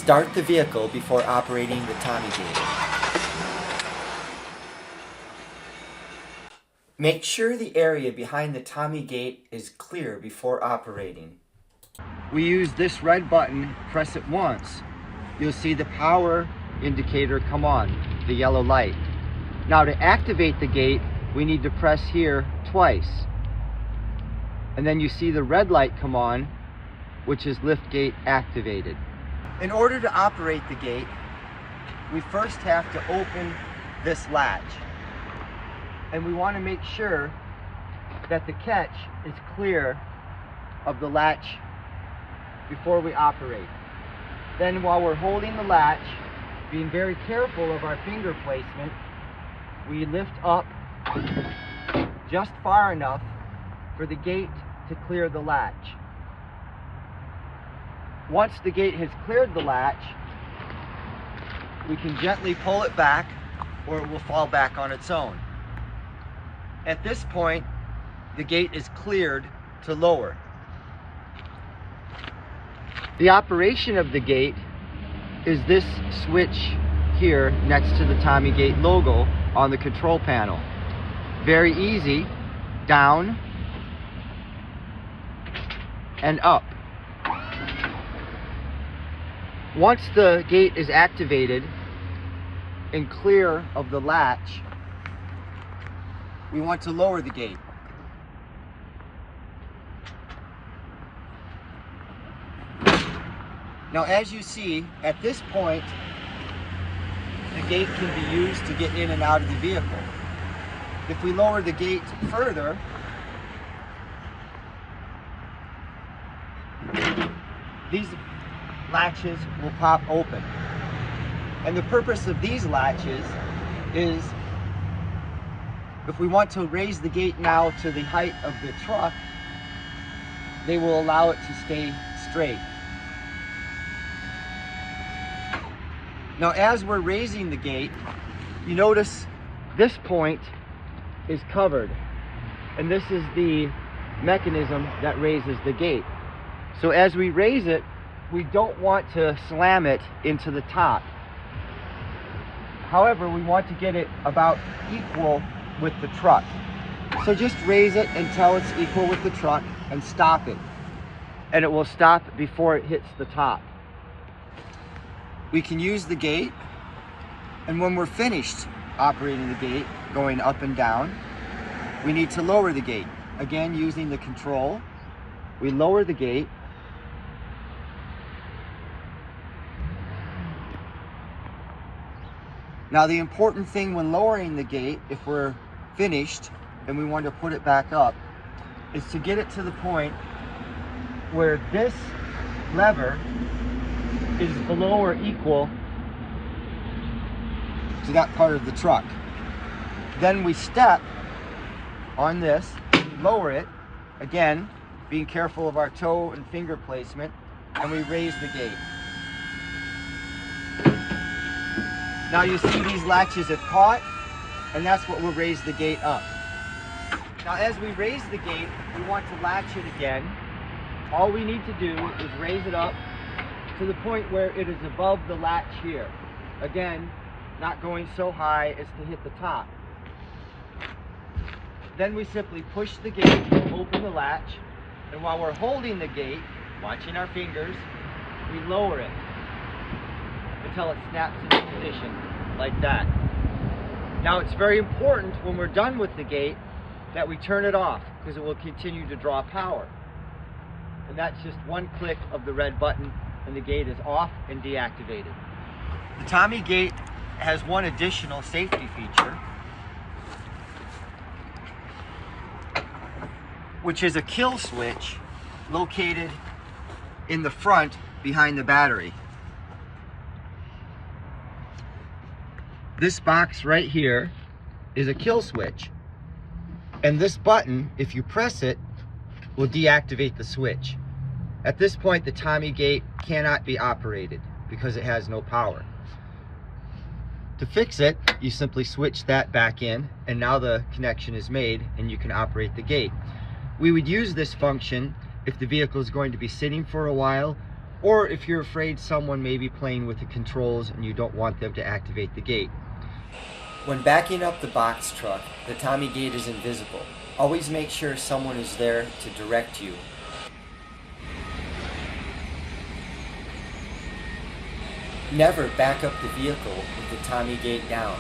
Start the vehicle before operating the Tommy gate. Make sure the area behind the Tommy gate is clear before operating. We use this red button, press it once. You'll see the power indicator come on, the yellow light. Now to activate the gate, we need to press here twice. And then you see the red light come on, which is lift gate activated. In order to operate the gate, we first have to open this latch. And we want to make sure that the catch is clear of the latch before we operate. Then while we're holding the latch, being very careful of our finger placement, we lift up just far enough for the gate to clear the latch. Once the gate has cleared the latch, we can gently pull it back or it will fall back on its own. At this point, the gate is cleared to lower. The operation of the gate is this switch here next to the Tommy gate logo on the control panel. Very easy, down and up. Once the gate is activated and clear of the latch, we want to lower the gate. Now, as you see, at this point, the gate can be used to get in and out of the vehicle. If we lower the gate further, these latches will pop open. And the purpose of these latches is if we want to raise the gate now to the height of the truck, they will allow it to stay straight. Now, as we're raising the gate, you notice this point is covered. And this is the mechanism that raises the gate. So as we raise it, we don't want to slam it into the top. However, we want to get it about equal with the truck. So just raise it until it's equal with the truck and stop it. And it will stop before it hits the top. We can use the gate, and when we're finished operating the gate, going up and down, we need to lower the gate. Again, using the control, we lower the gate. Now, the important thing when lowering the gate, if we're finished and we want to put it back up, is to get it to the point where this lever is below or equal to that part of the truck. Then we step on this, lower it, again, being careful of our toe and finger placement, and we raise the gate. Now you see these latches have caught, and that's what will raise the gate up. Now as we raise the gate, we want to latch it again. All we need to do is raise it up to the point where it is above the latch here. Again, not going so high as to hit the top. Then we simply push the gate, open the latch, and while we're holding the gate, watching our fingers, we lower it until it snaps into position, like that. Now it's very important when we're done with the gate that we turn it off, because it will continue to draw power. And that's just one click of the red button and the gate is off and deactivated. The Tommy gate has one additional safety feature, which is a kill switch located in the front behind the battery. This box right here is a kill switch, and this button, if you press it, will deactivate the switch. At this point, the Tommy gate cannot be operated because it has no power. To fix it, you simply switch that back in, and now the connection is made and you can operate the gate. We would use this function if the vehicle is going to be sitting for a while, or if you're afraid someone may be playing with the controls and you don't want them to activate the gate. When backing up the box truck, the Tommy gate is invisible. Always make sure someone is there to direct you. Never back up the vehicle with the Tommy gate down.